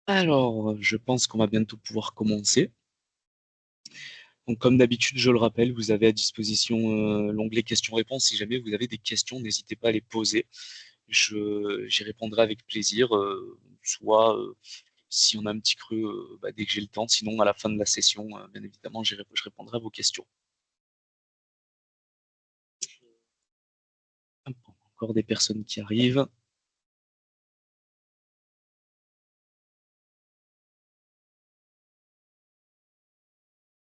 Alors, je pense qu'on va bientôt pouvoir commencer. Donc, comme d'habitude, je le rappelle, vous avez à disposition l'onglet questions-réponses. Si jamais vous avez des questions, n'hésitez pas à les poser. J'y répondrai avec plaisir, soit si on a un petit creux, dès que j'ai le temps. Sinon, à la fin de la session, bien évidemment, je répondrai à vos questions. Hop, encore des personnes qui arrivent.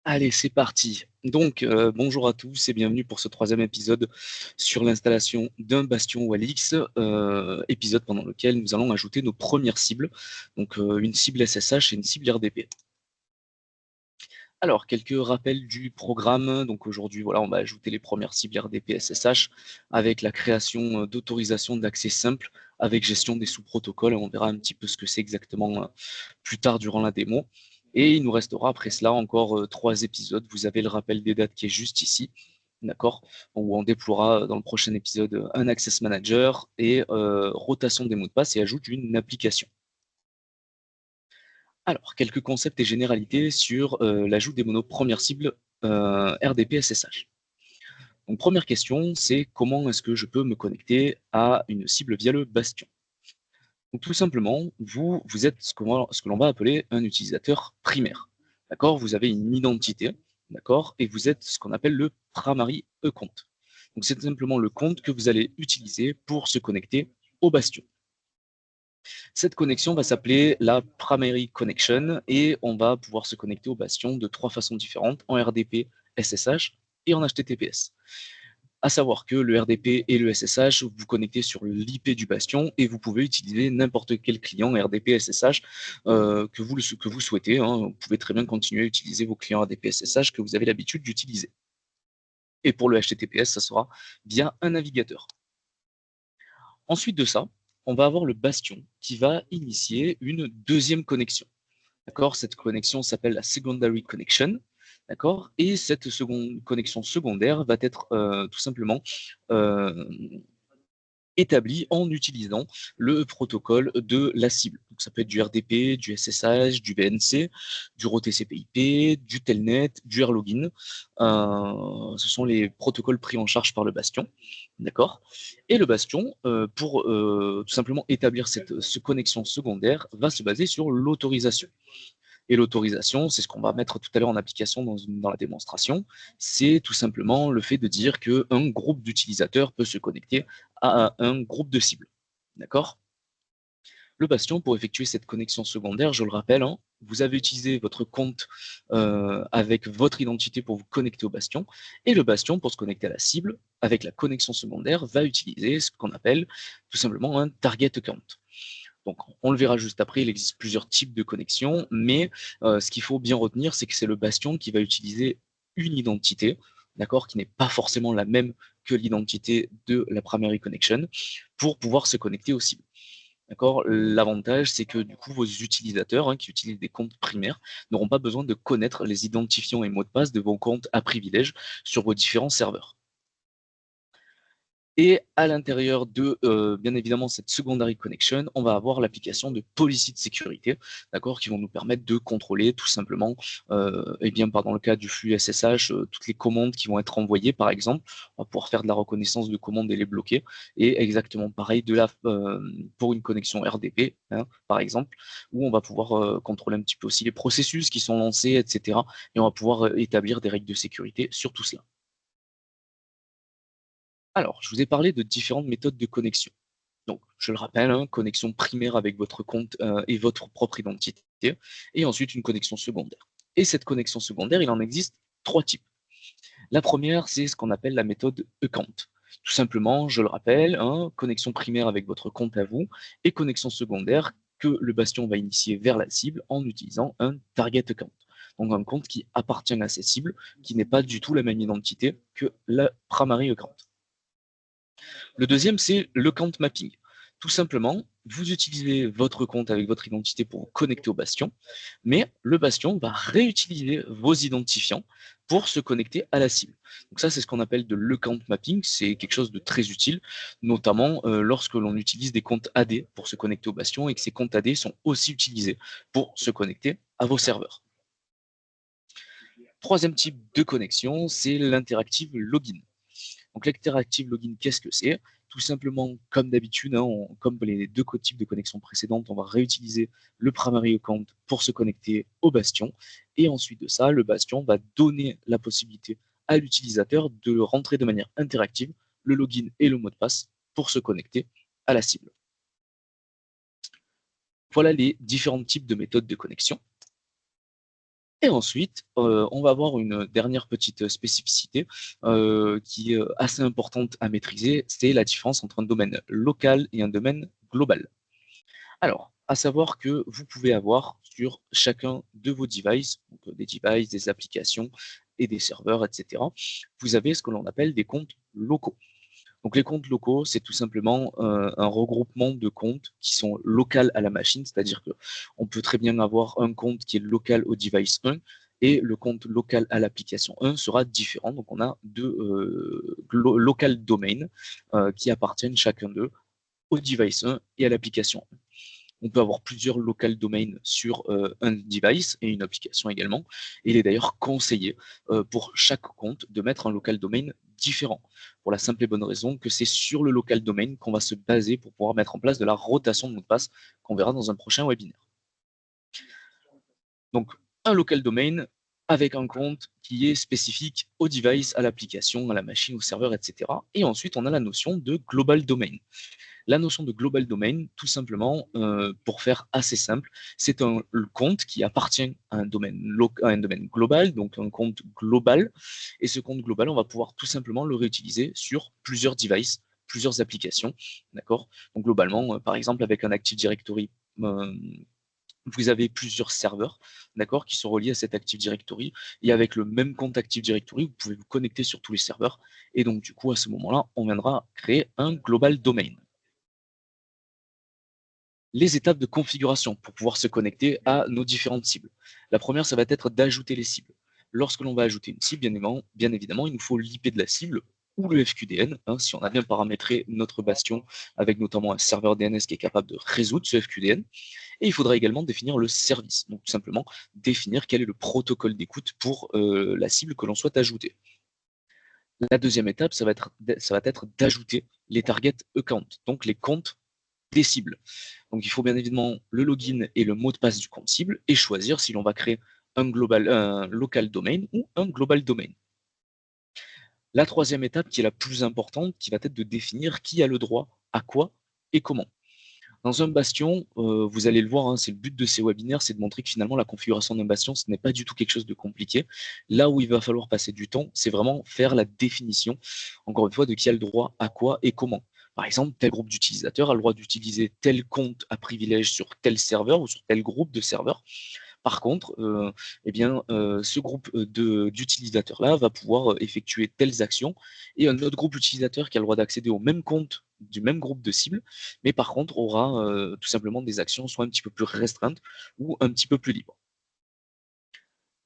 Allez, c'est parti. Donc, bonjour à tous et bienvenue pour ce troisième épisode sur l'installation d'un bastion Walix, épisode pendant lequel nous allons ajouter nos premières cibles, donc une cible SSH et une cible RDP. Alors, quelques rappels du programme. Donc aujourd'hui, voilà, on va ajouter les premières cibles RDP SSH avec la création d'autorisations d'accès simple avec gestion des sous-protocoles. On verra un petit peu ce que c'est exactement plus tard durant la démo. Et il nous restera après cela encore 3 épisodes. Vous avez le rappel des dates qui est juste ici, d'accord, où on déploiera dans le prochain épisode un Access Manager et rotation des mots de passe et ajoute une application. Alors, quelques concepts et généralités sur l'ajout des monos premières cibles RDP SSH. Donc, première question, c'est comment est-ce que je peux me connecter à une cible via le bastion? Donc, tout simplement, vous êtes ce que l'on va appeler un utilisateur primaire. D'accord? Vous avez une identité, d'accord? Et vous êtes ce qu'on appelle le primary account. Donc, c'est simplement le compte que vous allez utiliser pour se connecter au bastion. Cette connexion va s'appeler la Primary Connection et on va pouvoir se connecter au bastion de 3 façons différentes, en RDP, SSH et en HTTPS. À savoir que le RDP et le SSH, vous vous connectez sur l'IP du bastion et vous pouvez utiliser n'importe quel client RDP SSH que vous souhaitez, hein. Vous pouvez très bien continuer à utiliser vos clients RDP SSH que vous avez l'habitude d'utiliser. Et pour le HTTPS, ça sera via un navigateur. Ensuite de ça, on va avoir le bastion qui va initier une deuxième connexion. D'accord? Cette connexion s'appelle la secondary connection. D'accord? Et cette connexion secondaire va être tout simplement euh, établi en utilisant le protocole de la cible. Donc, ça peut être du RDP, du SSH, du VNC, du RoTCP/IP, du Telnet, du Airlogin. Ce sont les protocoles pris en charge par le Bastion. D'accord? Et le Bastion, pour tout simplement établir cette connexion secondaire, va se baser sur l'autorisation. Et l'autorisation, c'est ce qu'on va mettre tout à l'heure en application dans la démonstration. C'est tout simplement le fait de dire qu'un groupe d'utilisateurs peut se connecter à un groupe de cibles. D'accord? Le bastion, pour effectuer cette connexion secondaire, je le rappelle, hein, vous avez utilisé votre compte avec votre identité pour vous connecter au bastion, et le bastion, pour se connecter à la cible, avec la connexion secondaire, va utiliser ce qu'on appelle tout simplement un target account. Donc, on le verra juste après, il existe plusieurs types de connexions, mais ce qu'il faut bien retenir, c'est que c'est le bastion qui va utiliser une identité, d'accord, qui n'est pas forcément la même que l'identité de la primary connection, pour pouvoir se connecter aux cibles. D'accord. L'avantage, c'est que du coup, vos utilisateurs qui utilisent des comptes primaires n'auront pas besoin de connaître les identifiants et mots de passe de vos comptes à privilège sur vos différents serveurs. Et à l'intérieur de, bien évidemment, cette secondary connection, on va avoir l'application de policy de sécurité, d'accord, qui vont nous permettre de contrôler tout simplement, et bien, dans le cas du flux SSH, toutes les commandes qui vont être envoyées, par exemple, on va pouvoir faire de la reconnaissance de commandes et les bloquer. Et exactement pareil pour une connexion RDP, hein, par exemple, où on va pouvoir contrôler un petit peu aussi les processus qui sont lancés, etc. Et on va pouvoir établir des règles de sécurité sur tout cela. Alors, je vous ai parlé de différentes méthodes de connexion. Donc, je le rappelle, hein, connexion primaire avec votre compte et votre propre identité, et ensuite une connexion secondaire. Et cette connexion secondaire, il en existe 3 types. La première, c'est ce qu'on appelle la méthode account. Tout simplement, je le rappelle, hein, connexion primaire avec votre compte à vous et connexion secondaire que le bastion va initier vers la cible en utilisant un target account. Donc un compte qui appartient à cette cible, qui n'est pas du tout la même identité que la primary account. Le deuxième, c'est le count mapping. Tout simplement, vous utilisez votre compte avec votre identité pour vous connecter au bastion, mais le bastion va réutiliser vos identifiants pour se connecter à la cible. Donc ça, c'est ce qu'on appelle de l'account mapping. C'est quelque chose de très utile, notamment lorsque l'on utilise des comptes AD pour se connecter au bastion et que ces comptes AD sont aussi utilisés pour se connecter à vos serveurs. Troisième type de connexion, c'est l'interactive login. Donc l'interactive login, qu'est-ce que c'est? Tout simplement, comme d'habitude, hein, comme les deux types de connexions précédentes, on va réutiliser le primary account pour se connecter au bastion. Et ensuite de ça, le bastion va donner la possibilité à l'utilisateur de rentrer de manière interactive le login et le mot de passe pour se connecter à la cible. Voilà les différents types de méthodes de connexion. Et ensuite, on va avoir une dernière petite spécificité qui est assez importante à maîtriser, c'est la différence entre un domaine local et un domaine global. Alors, à savoir que vous pouvez avoir sur chacun de vos devices, donc des devices, des applications et des serveurs, etc., vous avez ce que l'on appelle des comptes locaux. Donc les comptes locaux, c'est tout simplement un regroupement de comptes qui sont locaux à la machine, c'est-à-dire que on peut très bien avoir un compte qui est local au device 1 et le compte local à l'application 1 sera différent. Donc on a deux local domains qui appartiennent chacun d'eux au device 1 et à l'application 1. On peut avoir plusieurs local domains sur un device et une application également. Et il est d'ailleurs conseillé pour chaque compte de mettre un local domain différent. Pour la simple et bonne raison que c'est sur le local domain qu'on va se baser pour pouvoir mettre en place de la rotation de mot de passe qu'on verra dans un prochain webinaire. Donc, un local domain avec un compte qui est spécifique au device, à l'application, à la machine, au serveur, etc. Et ensuite, on a la notion de global domain. La notion de global domain, tout simplement, pour faire assez simple, c'est un compte qui appartient à un domaine global, donc un compte global. Et ce compte global, on va pouvoir tout simplement le réutiliser sur plusieurs devices, plusieurs applications. D'accord? Donc globalement, par exemple, avec un Active Directory, euh, vous avez plusieurs serveurs, d'accord, qui sont reliés à cet Active Directory. Et avec le même compte Active Directory, vous pouvez vous connecter sur tous les serveurs. Et donc, du coup, à ce moment-là, on viendra créer un global domain. Les étapes de configuration pour pouvoir se connecter à nos différentes cibles. La première, ça va être d'ajouter les cibles. Lorsque l'on va ajouter une cible, bien évidemment, il nous faut l'IP de la cible ou le FQDN, hein, si on a bien paramétré notre bastion avec notamment un serveur DNS qui est capable de résoudre ce FQDN. Et il faudra également définir le service, donc tout simplement définir quel est le protocole d'écoute pour la cible que l'on souhaite ajouter. La deuxième étape, ça va être d'ajouter les target accounts, donc les comptes des cibles. Donc il faut bien évidemment le login et le mot de passe du compte cible et choisir si l'on va créer un local domain ou un global domain. La troisième étape, qui est la plus importante, qui va être de définir qui a le droit à quoi et comment. Dans un bastion, vous allez le voir, hein, c'est le but de ces webinaires, c'est de montrer que finalement la configuration d'un bastion, ce n'est pas du tout quelque chose de compliqué. Là où il va falloir passer du temps, c'est vraiment faire la définition, encore une fois, de qui a le droit à quoi et comment. Par exemple, tel groupe d'utilisateurs a le droit d'utiliser tel compte à privilège sur tel serveur ou sur tel groupe de serveurs. Par contre, ce groupe d'utilisateurs-là va pouvoir effectuer telles actions et un autre groupe d'utilisateurs qui a le droit d'accéder au même compte du même groupe de cible, mais par contre aura tout simplement des actions soit un petit peu plus restreintes ou un petit peu plus libres.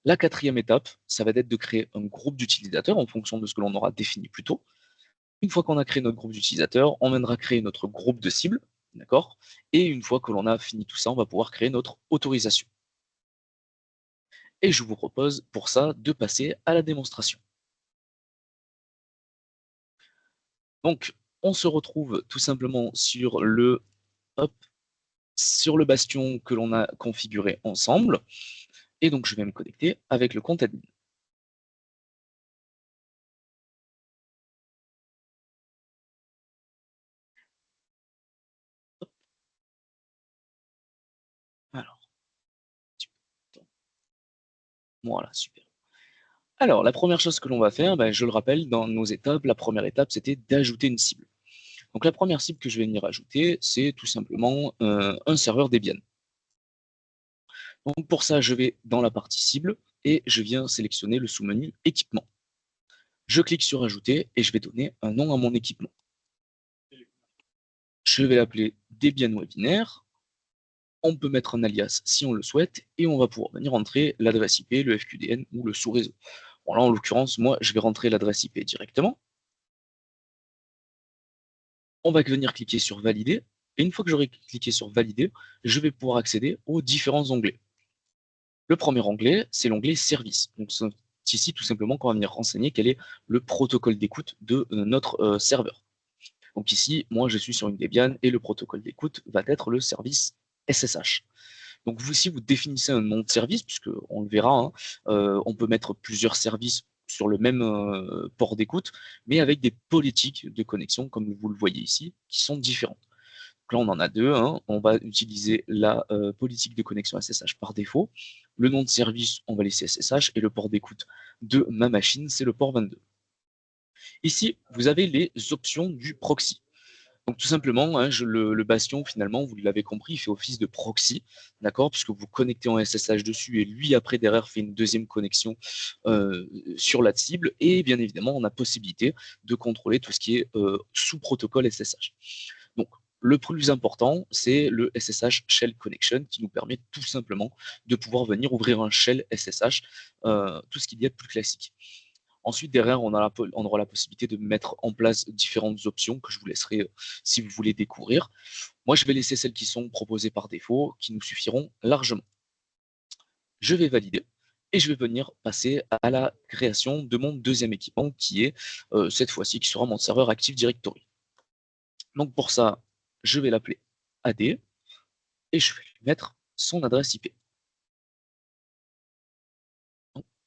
La quatrième étape, ça va être de créer un groupe d'utilisateurs en fonction de ce que l'on aura défini plus tôt. Une fois qu'on a créé notre groupe d'utilisateurs, on viendra créer notre groupe de cible, d'accord? Et une fois que l'on a fini tout ça, on va pouvoir créer notre autorisation. Et je vous propose pour ça de passer à la démonstration. Donc, on se retrouve tout simplement hop, sur le bastion que l'on a configuré ensemble. Et donc, je vais me connecter avec le compte admin. Hop. Alors, voilà, super. Alors, la première chose que l'on va faire, je le rappelle, dans nos étapes, la première étape, c'était d'ajouter une cible. Donc, la première cible que je vais venir ajouter, c'est tout simplement un serveur Debian. Donc, pour ça, je vais dans la partie cible et je viens sélectionner le sous-menu équipement. Je clique sur ajouter et je vais donner un nom à mon équipement. Je vais l'appeler Debian Webinaire. On peut mettre un alias si on le souhaite, et on va pouvoir venir entrer l'adresse IP, le FQDN ou le sous-réseau. Bon, là, en l'occurrence, moi, je vais rentrer l'adresse IP directement. On va venir cliquer sur Valider, et une fois que j'aurai cliqué sur Valider, je vais pouvoir accéder aux différents onglets. Le premier onglet, c'est l'onglet Service. Donc, c'est ici, tout simplement, qu'on va venir renseigner quel est le protocole d'écoute de notre serveur. Donc ici, moi, je suis sur une Debian, et le protocole d'écoute va être le service SSH. Donc vous, si vous définissez un nom de service, puisque on le verra, hein, on peut mettre plusieurs services sur le même port d'écoute, mais avec des politiques de connexion, comme vous le voyez ici, qui sont différentes. Donc là, on en a deux. Hein. On va utiliser la politique de connexion SSH par défaut. Le nom de service, on va laisser SSH, et le port d'écoute de ma machine, c'est le port 22. Ici, vous avez les options du proxy. Donc tout simplement, hein, le Bastion, finalement, vous l'avez compris, il fait office de proxy, d'accord, puisque vous connectez en SSH dessus, et lui, après, derrière, fait une deuxième connexion sur la cible, et bien évidemment, on a possibilité de contrôler tout ce qui est sous protocole SSH. Donc, le plus important, c'est le SSH Shell Connection, qui nous permet tout simplement de pouvoir venir ouvrir un shell SSH, tout ce qu'il y a de plus classique. Ensuite, derrière, on aura la possibilité de mettre en place différentes options que je vous laisserai si vous voulez découvrir. Moi, je vais laisser celles qui sont proposées par défaut, qui nous suffiront largement. Je vais valider et je vais venir passer à la création de mon deuxième équipement qui est cette fois-ci qui sera mon serveur Active Directory. Donc pour ça, je vais l'appeler AD et je vais lui mettre son adresse IP.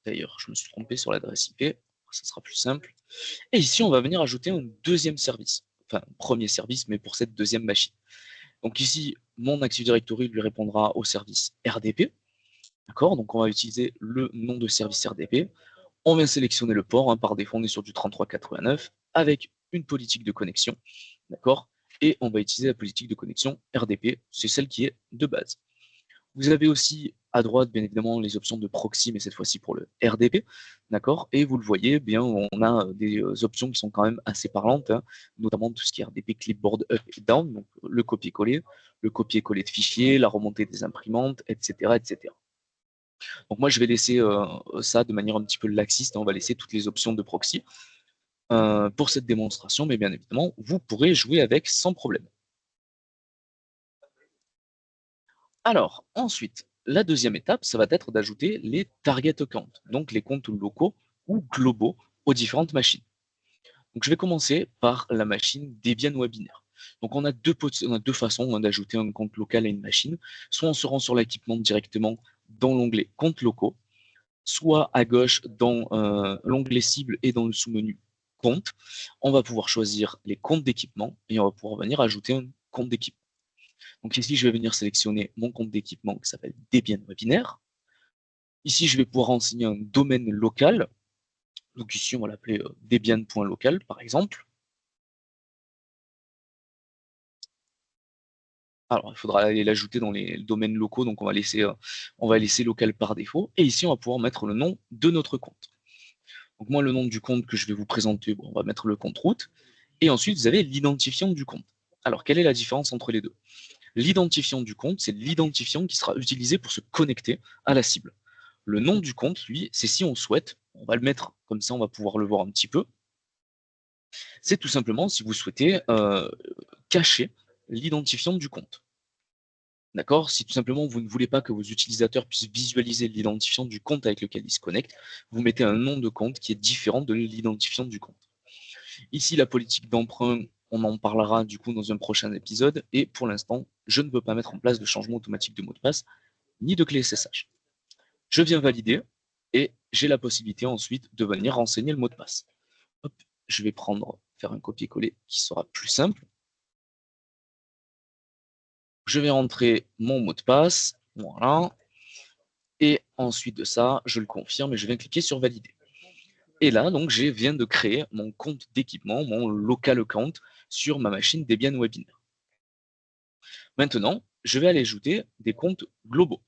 D'ailleurs, je me suis trompé sur l'adresse IP, ça sera plus simple. Et ici, on va venir ajouter un deuxième service, enfin premier service, mais pour cette deuxième machine. Donc ici, mon Active Directory lui répondra au service RDP. D'accord. Donc on va utiliser le nom de service RDP. On vient sélectionner le port. Hein, par défaut, on est sur du 3389 avec une politique de connexion. D'accord. Et on va utiliser la politique de connexion RDP. C'est celle qui est de base. Vous avez aussi à droite, bien évidemment, les options de proxy, mais cette fois-ci pour le RDP, d'accord. Et vous le voyez, bien, on a des options qui sont quand même assez parlantes, hein, notamment tout ce qui est RDP clipboard up et down, donc le copier-coller de fichiers, la remontée des imprimantes, etc., etc. Donc moi, je vais laisser ça de manière un petit peu laxiste. Hein, on va laisser toutes les options de proxy pour cette démonstration, mais bien évidemment, vous pourrez jouer avec sans problème. Alors, ensuite, la deuxième étape, ça va être d'ajouter les target accounts, donc les comptes locaux ou globaux aux différentes machines. Donc, je vais commencer par la machine Debian Webinaire. Donc, on a deux façons hein, d'ajouter un compte local à une machine. Soit on se rend sur l'équipement directement dans l'onglet comptes locaux, soit à gauche dans l'onglet cible et dans le sous-menu compte, on va pouvoir choisir les comptes d'équipement et on va pouvoir venir ajouter un compte d'équipement. Donc ici, je vais venir sélectionner mon compte d'équipement qui s'appelle Debian Webinaire. Ici, je vais pouvoir renseigner un domaine local. Donc ici, on va l'appeler debian.local, par exemple. Alors, il faudra aller l'ajouter dans les domaines locaux, donc on va laisser local par défaut. Et ici, on va pouvoir mettre le nom de notre compte. Donc moi, le nom du compte que je vais vous présenter, bon, on va mettre le compte route. Et ensuite, vous avez l'identifiant du compte. Alors, quelle est la différence entre les deux? L'identifiant du compte, c'est l'identifiant qui sera utilisé pour se connecter à la cible. Le nom du compte, lui, c'est si on souhaite, on va le mettre comme ça, on va pouvoir le voir un petit peu. C'est tout simplement si vous souhaitez cacher l'identifiant du compte. D'accord. Si tout simplement vous ne voulez pas que vos utilisateurs puissent visualiser l'identifiant du compte avec lequel ils se connectent, vous mettez un nom de compte qui est différent de l'identifiant du compte. Ici, la politique d'emprunt, on en parlera du coup dans un prochain épisode. Et pour l'instant, je ne peux pas mettre en place de changement automatique de mot de passe ni de clé SSH. Je viens valider et j'ai la possibilité ensuite de venir renseigner le mot de passe. Hop, je vais faire un copier-coller qui sera plus simple. Je vais rentrer mon mot de passe, voilà. Et ensuite de ça, je le confirme et je viens cliquer sur valider. Et là, donc, je viens de créer mon compte d'équipement, mon local account sur ma machine Debian Webinaire. Maintenant, je vais aller ajouter des comptes globaux.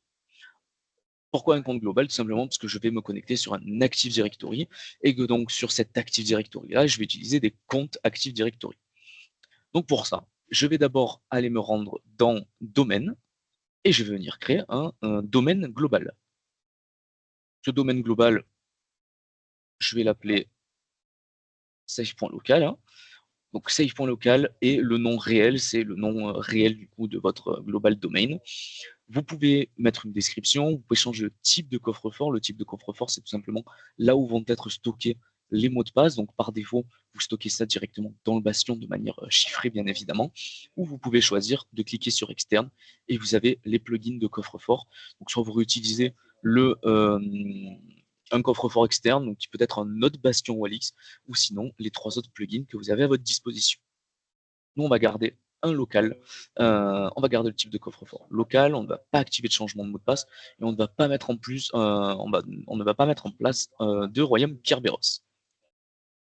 Pourquoi un compte global? Tout simplement parce que je vais me connecter sur un Active Directory et que donc sur cet Active Directory là, je vais utiliser des comptes Active Directory. Donc pour ça, je vais d'abord aller me rendre dans domaine et je vais venir créer un domaine global. Ce domaine global, je vais l'appeler save.local, hein. Donc save.local et le nom réel, c'est le nom réel du coup de votre global domain. Vous pouvez mettre une description, vous pouvez changer le type de coffre-fort. Le type de coffre-fort, c'est tout simplement là où vont être stockés les mots de passe. Donc par défaut, vous stockez ça directement dans le bastion de manière chiffrée, bien évidemment. Ou vous pouvez choisir de cliquer sur externe et vous avez les plugins de coffre-fort. Donc soit vous réutilisez un coffre-fort externe, donc qui peut être un autre bastion Wallix, ou sinon les 3 autres plugins que vous avez à votre disposition. Nous, on va garder un local, on va garder le type de coffre-fort local, on ne va pas activer de changement de mot de passe et on ne va pas mettre en plus, on ne va pas mettre en place de royaume Kerberos.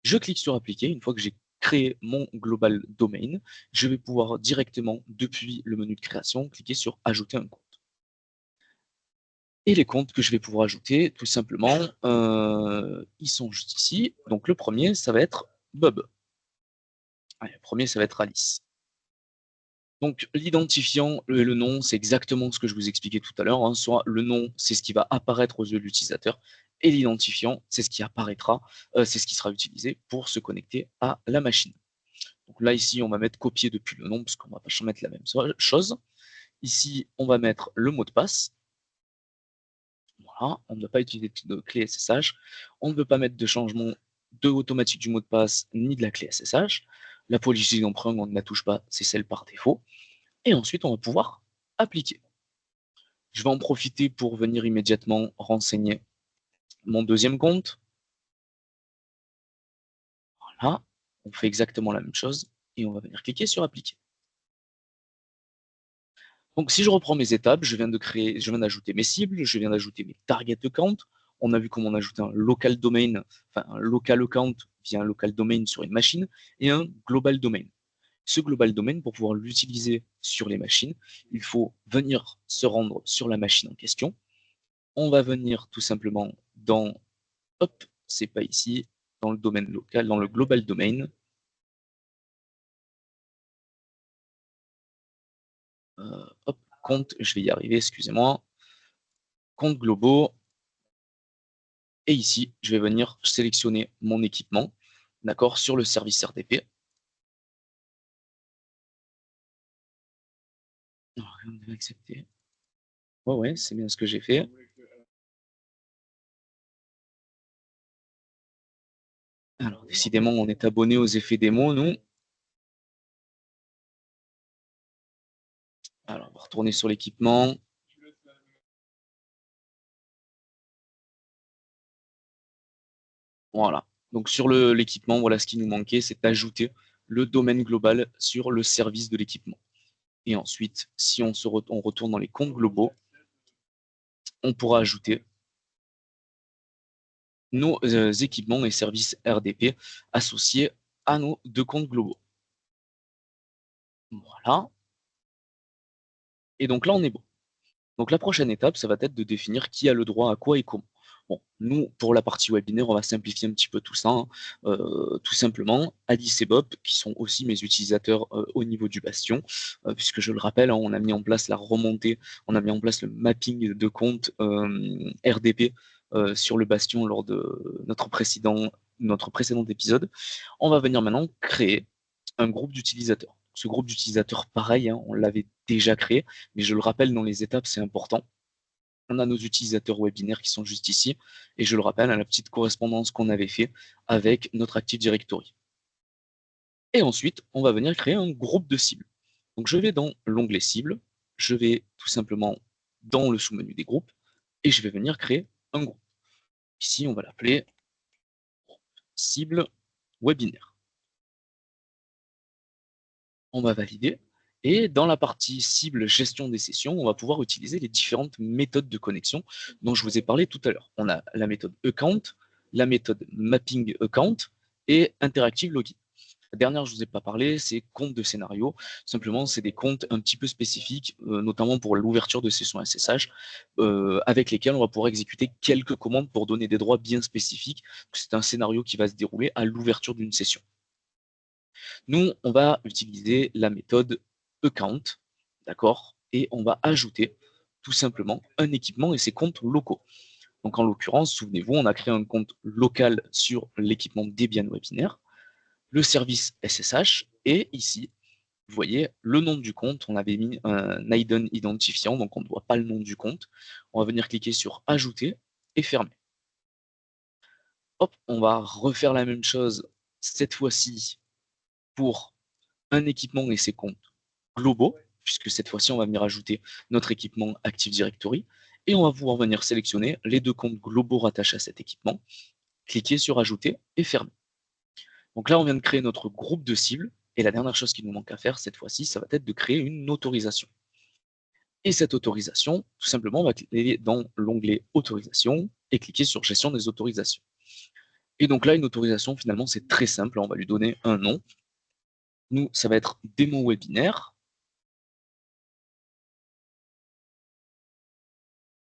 Je clique sur appliquer. Une fois que j'ai créé mon global domain, je vais pouvoir directement depuis le menu de création cliquer sur ajouter un compte. Et les comptes que je vais pouvoir ajouter, tout simplement, ils sont juste ici. Donc le premier, ça va être Bob. Allez, le premier, ça va être Alice. Donc l'identifiant et le nom, c'est exactement ce que je vous expliquais tout à l'heure, hein. Soit le nom, c'est ce qui va apparaître aux yeux de l'utilisateur, et l'identifiant, c'est ce qui apparaîtra, c'est ce qui sera utilisé pour se connecter à la machine. Donc là, ici, on va mettre copier depuis le nom, parce qu'on va pas mettre la même chose. Ici, on va mettre le mot de passe. Voilà, on ne va pas utiliser de clé SSH. On ne veut pas mettre de changement automatique du mot de passe, ni de la clé SSH. La policy d'emprunt, on ne la touche pas, c'est celle par défaut. Et ensuite, on va pouvoir appliquer. Je vais en profiter pour venir immédiatement renseigner mon deuxième compte. Voilà, on fait exactement la même chose et on va venir cliquer sur appliquer. Donc si je reprends mes étapes, je viens d'ajouter mes cibles, je viens d'ajouter mes target accounts. On a vu comment on ajoute un local domain, enfin un local account via un local domain sur une machine et un global domain. Ce global domain, pour pouvoir l'utiliser sur les machines, il faut venir se rendre sur la machine en question. On va venir tout simplement dans, hop, c'est pas ici, dans le domaine local, dans le global domain. Hop, compte, je vais y arriver, excusez-moi. Compte globaux. Et ici, je vais venir sélectionner mon équipement, d'accord, sur le service RDP. Alors, on devait accepter. Ouais, ouais, c'est bien ce que j'ai fait. Alors, décidément, on est abonné aux effets démo, nous. Alors, on va retourner sur l'équipement. Voilà. Donc, sur l'équipement, voilà ce qui nous manquait, c'est d'ajouter le domaine global sur le service de l'équipement. Et ensuite, si on retourne dans les comptes globaux, on pourra ajouter nos équipements et services RDP associés à nos 2 comptes globaux. Voilà. Et donc là, on est bon. Donc la prochaine étape, ça va être de définir qui a le droit à quoi et comment. Bon, nous, pour la partie webinaire, on va simplifier un petit peu tout ça, hein. Tout simplement, Alice et Bob, qui sont aussi mes utilisateurs au niveau du bastion, puisque je le rappelle, hein, on a mis en place la remontée, on a mis en place le mapping de compte RDP sur le bastion lors de notre précédent épisode. On va venir maintenant créer un groupe d'utilisateurs. Ce groupe d'utilisateurs, pareil, hein, on l'avait déjà créé, mais je le rappelle dans les étapes, c'est important. On a nos utilisateurs webinaires qui sont juste ici, et je le rappelle à la petite correspondance qu'on avait fait avec notre Active Directory. Et ensuite, on va venir créer un groupe de cibles. Donc je vais dans l'onglet cibles, je vais tout simplement dans le sous-menu des groupes, et je vais venir créer un groupe. Ici, on va l'appeler cible webinaire. On va valider. Et dans la partie cible gestion des sessions, on va pouvoir utiliser les différentes méthodes de connexion dont je vous ai parlé tout à l'heure. On a la méthode account, la méthode mapping account et interactive login. La dernière, je ne vous ai pas parlé, c'est compte de scénario. Simplement, c'est des comptes un petit peu spécifiques, notamment pour l'ouverture de sessions SSH, avec lesquels on va pouvoir exécuter quelques commandes pour donner des droits bien spécifiques. C'est un scénario qui va se dérouler à l'ouverture d'une session. Nous, on va utiliser la méthode account, d'accord? Et on va ajouter tout simplement un équipement et ses comptes locaux. Donc en l'occurrence, souvenez-vous, on a créé un compte local sur l'équipement Debian Webinaire, le service SSH, et ici, vous voyez, le nom du compte, on avait mis un hidden identifiant, donc on ne voit pas le nom du compte. On va venir cliquer sur Ajouter et fermer. Hop, on va refaire la même chose, cette fois-ci, pour un équipement et ses comptes globaux, puisque cette fois-ci, on va venir ajouter notre équipement Active Directory, et on va pouvoir venir sélectionner les deux comptes globaux rattachés à cet équipement, cliquer sur Ajouter et fermer. Donc là, on vient de créer notre groupe de cibles, et la dernière chose qu'il nous manque à faire cette fois-ci, ça va être de créer une autorisation. Et cette autorisation, tout simplement, on va cliquer dans l'onglet Autorisation et cliquer sur Gestion des autorisations. Et donc là, une autorisation, finalement, c'est très simple. On va lui donner un nom. Nous, ça va être démo webinaire.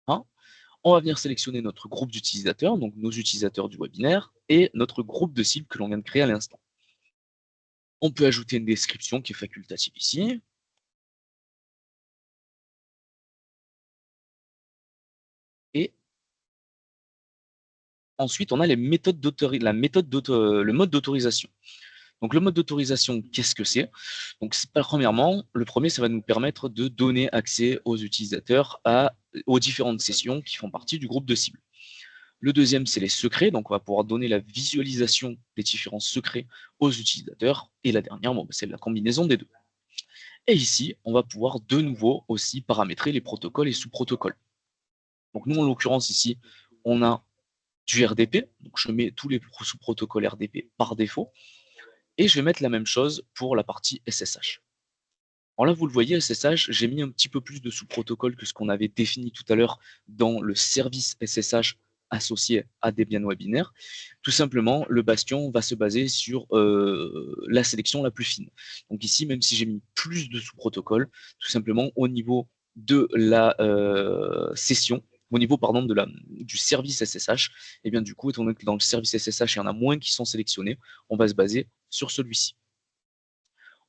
Hein. On va venir sélectionner notre groupe d'utilisateurs, donc nos utilisateurs du webinaire, et notre groupe de cibles que l'on vient de créer à l'instant. On peut ajouter une description qui est facultative ici. Et ensuite, on a les méthodes le mode d'autorisation. Donc le mode d'autorisation, qu'est-ce que c'est? Donc premièrement, le premier, ça va nous permettre de donner accès aux utilisateurs aux différentes sessions qui font partie du groupe de cible. Le deuxième, c'est les secrets, donc on va pouvoir donner la visualisation des différents secrets aux utilisateurs. Et la dernière, bon, c'est la combinaison des deux. Et ici, on va pouvoir de nouveau aussi paramétrer les protocoles et sous-protocoles. Donc nous, en l'occurrence ici, on a du RDP, donc je mets tous les sous-protocoles RDP par défaut. Et je vais mettre la même chose pour la partie SSH. Alors là, vous le voyez, SSH, j'ai mis un petit peu plus de sous-protocoles que ce qu'on avait défini tout à l'heure dans le service SSH associé à Debian Webinaire. Tout simplement, le bastion va se baser sur la sélection la plus fine. Donc ici, même si j'ai mis plus de sous-protocoles, tout simplement au niveau de la session, au niveau pardon, du service SSH, et bien du coup, étant donné que dans le service SSH, il y en a moins qui sont sélectionnés, on va se baser sur celui-ci.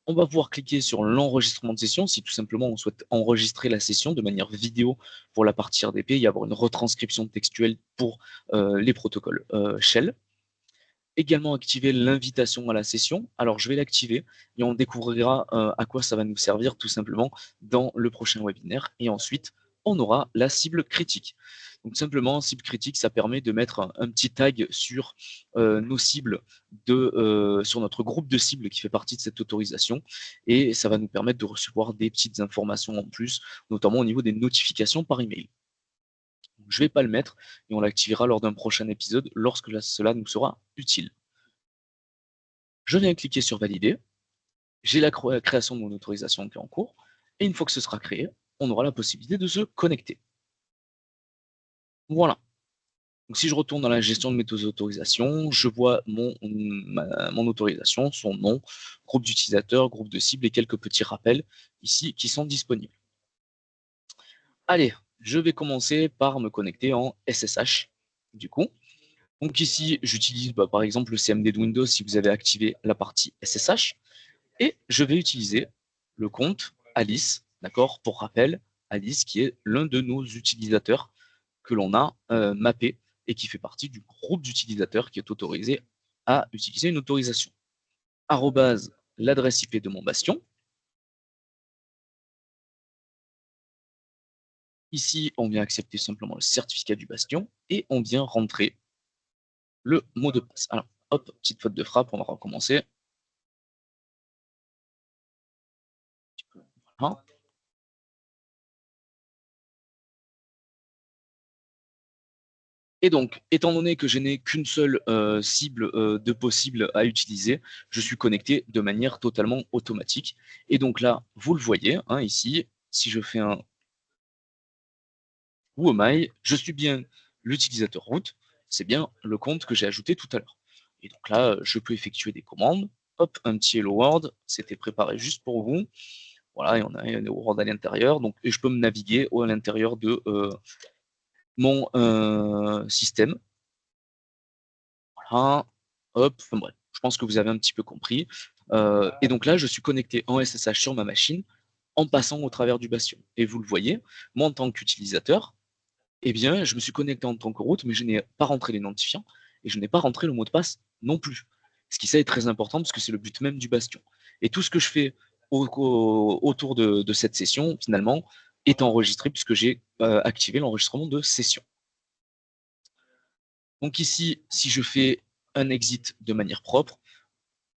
On va pouvoir cliquer sur l'enregistrement de session si tout simplement on souhaite enregistrer la session de manière vidéo pour la partie RDP et avoir une retranscription textuelle pour les protocoles Shell. Également activer l'invitation à la session. Alors je vais l'activer et on découvrira à quoi ça va nous servir tout simplement dans le prochain webinaire. Et ensuite, on aura la cible critique. Donc simplement, cible critique, ça permet de mettre un petit tag sur nos cibles, sur notre groupe de cibles qui fait partie de cette autorisation. Et ça va nous permettre de recevoir des petites informations en plus, notamment au niveau des notifications par email. Je ne vais pas le mettre et on l'activera lors d'un prochain épisode lorsque cela nous sera utile. Je viens cliquer sur valider, j'ai la création de mon autorisation qui est en cours, et une fois que ce sera créé, on aura la possibilité de se connecter. Voilà. Donc si je retourne dans la gestion de mes autorisations, je vois mon autorisation, son nom, groupe d'utilisateurs, groupe de cible et quelques petits rappels ici qui sont disponibles. Allez, je vais commencer par me connecter en SSH du coup. Donc ici, j'utilise par exemple le CMD de Windows si vous avez activé la partie SSH. Et je vais utiliser le compte Alice, d'accord? Pour rappel, Alice qui est l'un de nos utilisateurs que l'on a mappé et qui fait partie du groupe d'utilisateurs qui est autorisé à utiliser une autorisation. Arrobase l'adresse IP de mon bastion. Ici, on vient accepter simplement le certificat du bastion et on vient rentrer le mot de passe. Alors, hop, petite faute de frappe, on va recommencer. Voilà. Et donc, étant donné que je n'ai qu'une seule cible de possible à utiliser, je suis connecté de manière totalement automatique. Et donc là, vous le voyez, hein, ici, si je fais un Who am I, je suis bien l'utilisateur root, c'est bien le compte que j'ai ajouté tout à l'heure. Et donc là, je peux effectuer des commandes. Hop, un petit hello world, c'était préparé juste pour vous. Voilà, et on a un hello world à l'intérieur. Donc, et je peux me naviguer à l'intérieur de mon système. Voilà, hop, enfin bref, je pense que vous avez un petit peu compris. Et donc là, je suis connecté en SSH sur ma machine en passant au travers du bastion. Et vous le voyez, moi en tant qu'utilisateur, eh bien, je me suis connecté en tant que route, mais je n'ai pas rentré l'identifiant et je n'ai pas rentré le mot de passe non plus. Ce qui ça est très important parce que c'est le but même du bastion. Et tout ce que je fais autour de cette session, finalement, est enregistré puisque j'ai activé l'enregistrement de session. Donc ici, si je fais un exit de manière propre,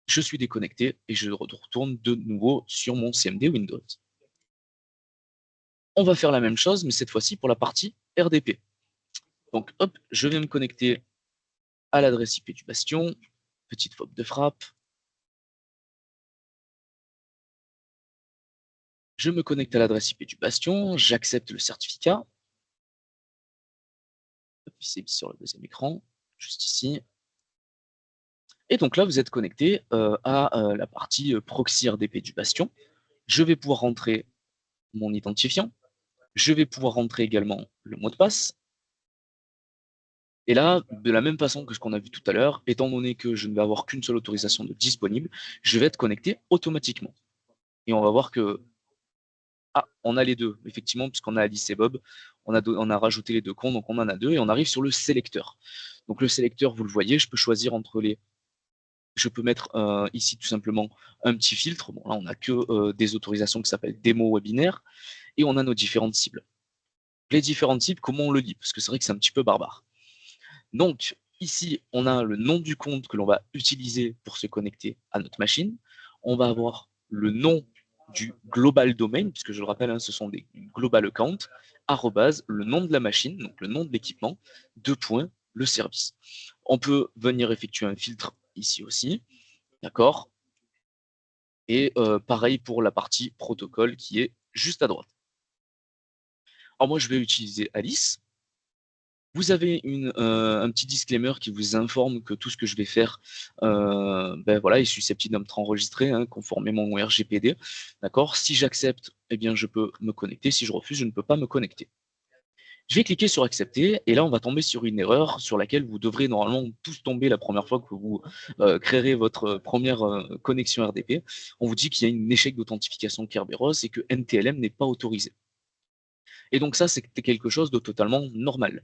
je suis déconnecté et je retourne de nouveau sur mon CMD Windows. On va faire la même chose, mais cette fois-ci pour la partie RDP. Donc hop, je vais me connecter à l'adresse IP du bastion, petite faute de frappe. Je me connecte à l'adresse IP du bastion, j'accepte le certificat. C'est mis sur le deuxième écran, juste ici. Et donc là, vous êtes connecté à la partie proxy RDP du bastion. Je vais pouvoir rentrer mon identifiant. Je vais pouvoir rentrer également le mot de passe. Et là, de la même façon que ce qu'on a vu tout à l'heure, étant donné que je ne vais avoir qu'une seule autorisation de disponible, je vais être connecté automatiquement. Et on va voir que on a les deux, effectivement, puisqu'on a Alice et Bob, on a rajouté les deux comptes, donc on en a deux, et on arrive sur le sélecteur. Donc le sélecteur, vous le voyez, je peux choisir entre les... Je peux mettre ici tout simplement un petit filtre. Bon, là, on n'a que des autorisations qui s'appellent démo webinaire, et on a nos différentes cibles. Les différentes cibles, comment on le lit? Parce que c'est vrai que c'est un petit peu barbare. Donc, ici, on a le nom du compte que l'on va utiliser pour se connecter à notre machine. On va avoir le nom du global domain, puisque je le rappelle, hein, ce sont des global accounts, arrobase, le nom de la machine, donc le nom de l'équipement, deux points, le service. On peut venir effectuer un filtre ici aussi, d'accord? Et pareil pour la partie protocole qui est juste à droite. Alors moi, je vais utiliser Alice. Vous avez un petit disclaimer qui vous informe que tout ce que je vais faire voilà, est susceptible d'être enregistré hein, conformément au RGPD. D'accord. Si j'accepte, eh bien, je peux me connecter. Si je refuse, je ne peux pas me connecter. Je vais cliquer sur accepter et là, on va tomber sur une erreur sur laquelle vous devrez normalement tous tomber la première fois que vous créerez votre première connexion RDP. On vous dit qu'il y a un échec d'authentification Kerberos et que NTLM n'est pas autorisé. Et donc ça, c'est quelque chose de totalement normal.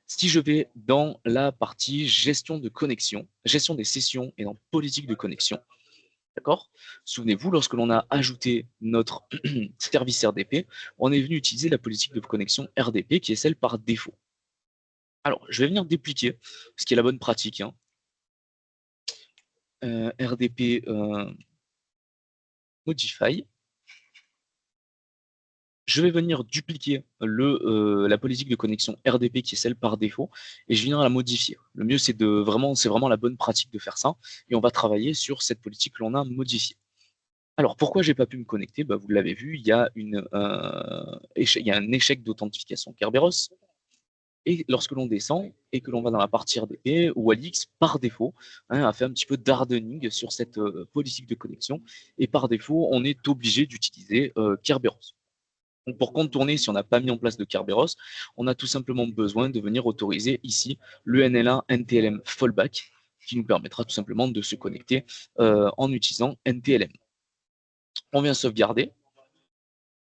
Si je vais dans la partie gestion de connexion, gestion des sessions et dans politique de connexion, d'accord? Souvenez-vous, lorsque l'on a ajouté notre service RDP, on est venu utiliser la politique de connexion RDP qui est celle par défaut. Alors, je vais venir dépliquer ce qui est la bonne pratique. Hein. RDP Modify. Je vais venir dupliquer la politique de connexion RDP qui est celle par défaut et je viens la modifier. Le mieux, c'est vraiment la bonne pratique de faire ça et on va travailler sur cette politique que l'on a modifiée. Alors, pourquoi j'ai pas pu me connecter? Vous l'avez vu, il y a un échec d'authentification Kerberos. Et lorsque l'on descend et que l'on va dans la partie RDP, Walix, par défaut, hein, a fait un petit peu d'hardening sur cette politique de connexion. Et par défaut, on est obligé d'utiliser Kerberos. Donc pour contourner, si on n'a pas mis en place de Kerberos, on a tout simplement besoin de venir autoriser ici le NLA NTLM Fallback, qui nous permettra tout simplement de se connecter en utilisant NTLM. On vient sauvegarder,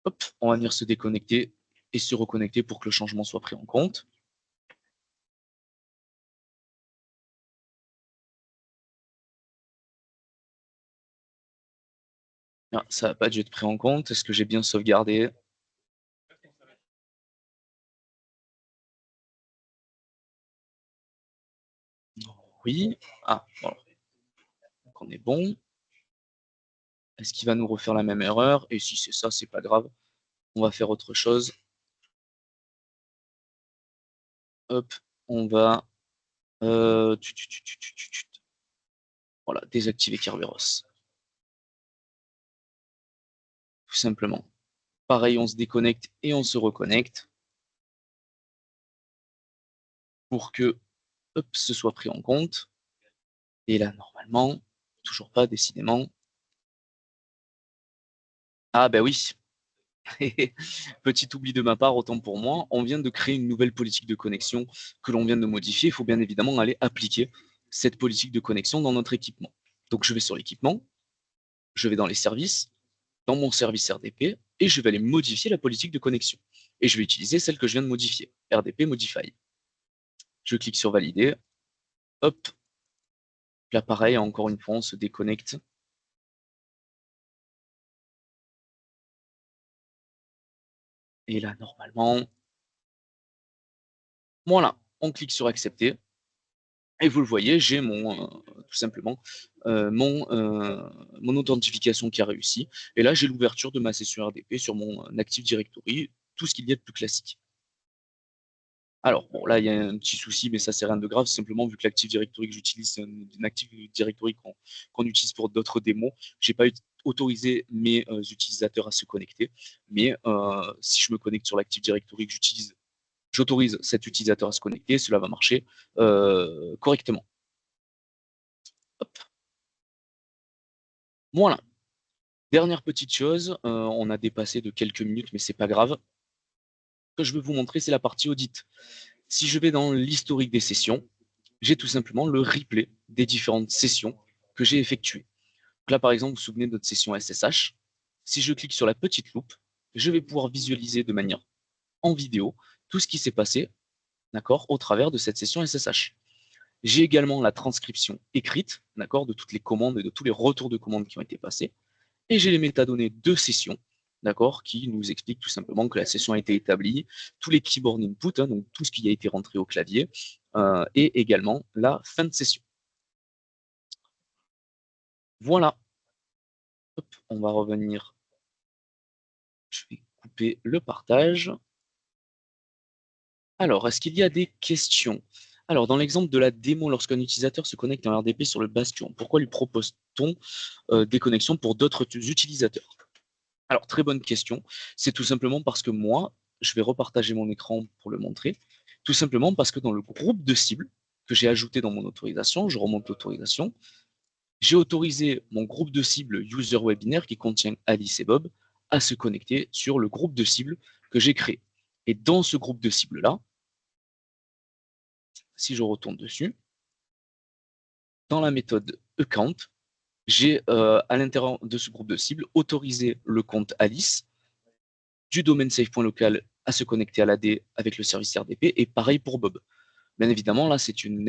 hop, on va venir se déconnecter et se reconnecter pour que le changement soit pris en compte. Ah, ça n'a pas dû être pris en compte. Est-ce que j'ai bien sauvegardé? Oui. Ah, voilà. Donc on est bon. Est-ce qu'il va nous refaire la même erreur? Et si c'est ça, c'est pas grave. On va faire autre chose. Hop, on va voilà, désactiver Kerberos. Tout simplement. Pareil, on se déconnecte et on se reconnecte pour que hop, ce soit pris en compte. Et là, normalement, toujours pas, décidément. Ah ben oui, petit oubli de ma part, autant pour moi, on vient de créer une nouvelle politique de connexion que l'on vient de modifier. Il faut bien évidemment aller appliquer cette politique de connexion dans notre équipement. Donc je vais sur l'équipement, je vais dans les services, dans mon service RDP, et je vais aller modifier la politique de connexion. Et je vais utiliser celle que je viens de modifier, RDP Modify. Je clique sur valider, hop, là pareil, encore une fois, on se déconnecte. Et là, normalement, voilà, on clique sur accepter. Et vous le voyez, j'ai tout simplement mon authentification qui a réussi. Et là, j'ai l'ouverture de ma session RDP sur mon Active Directory, tout ce qu'il y a de plus classique. Alors, bon, là, il y a un petit souci, mais ça, c'est rien de grave. Simplement, vu que l'Active Directory que j'utilise, c'est une Active Directory qu'on utilise pour d'autres démos, j'ai pas autorisé mes utilisateurs à se connecter. Mais si je me connecte sur l'Active Directory que j'utilise, j'autorise cet utilisateur à se connecter, cela va marcher correctement. Hop. Voilà. Dernière petite chose, on a dépassé de quelques minutes, mais c'est pas grave. Ce que je veux vous montrer, c'est la partie audit. Si je vais dans l'historique des sessions, j'ai tout simplement le replay des différentes sessions que j'ai effectuées. Donc là, par exemple, vous vous souvenez de notre session SSH. Si je clique sur la petite loupe, je vais pouvoir visualiser de manière en vidéo tout ce qui s'est passé, d'accord, au travers de cette session SSH. J'ai également la transcription écrite, d'accord, de toutes les commandes et de tous les retours de commandes qui ont été passés. Et j'ai les métadonnées de session, d'accord, qui nous expliquent tout simplement que la session a été établie, tous les keyboard input, hein, donc tout ce qui a été rentré au clavier, et également la fin de session. Voilà. Hop, on va revenir. Je vais couper le partage. Alors, est-ce qu'il y a des questions? Alors, dans l'exemple de la démo, lorsqu'un utilisateur se connecte en RDP sur le Bastion, pourquoi lui propose-t-on des connexions pour d'autres utilisateurs? Alors, très bonne question. C'est tout simplement parce que moi, je vais repartager mon écran pour le montrer. Tout simplement parce que dans le groupe de cibles que j'ai ajouté dans mon autorisation, je remonte l'autorisation, j'ai autorisé mon groupe de cibles user webinaire qui contient Alice et Bob à se connecter sur le groupe de cibles que j'ai créé. Et dans ce groupe de cibles-là, si je retourne dessus, dans la méthode account, j'ai à l'intérieur de ce groupe de cibles autorisé le compte Alice du domaine safe.local à se connecter à l'AD avec le service RDP et pareil pour Bob. Bien évidemment, là, c'est un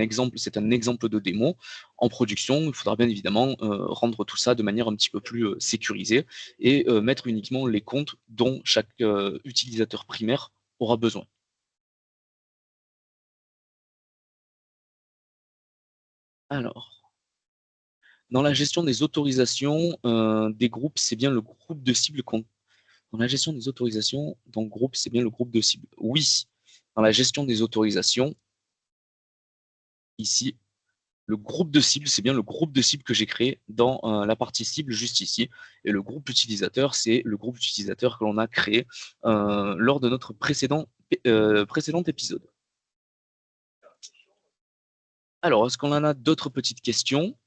exemple de démo. En production, il faudra bien évidemment rendre tout ça de manière un petit peu plus sécurisée et mettre uniquement les comptes dont chaque utilisateur primaire aura besoin. Alors, dans la gestion des autorisations des groupes, c'est bien le groupe de cible qu'on... Dans la gestion des autorisations, dans le groupe, c'est bien le groupe de cible. Oui, dans la gestion des autorisations, ici, le groupe de cible, c'est bien le groupe de cible que j'ai créé dans la partie cible juste ici. Et le groupe utilisateur, c'est le groupe utilisateur que l'on a créé lors de notre précédent épisode. Alors, est-ce qu'on en a d'autres petites questions?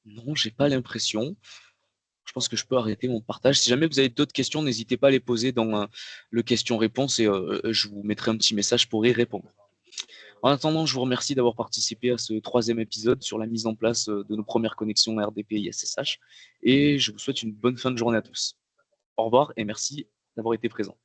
Non, j'ai pas l'impression. Je pense que je peux arrêter mon partage. Si jamais vous avez d'autres questions, n'hésitez pas à les poser dans le question-réponse et je vous mettrai un petit message pour y répondre. En attendant, je vous remercie d'avoir participé à ce 3e épisode sur la mise en place de nos premières connexions RDP et SSH et je vous souhaite une bonne fin de journée à tous. Au revoir et merci d'avoir été présent.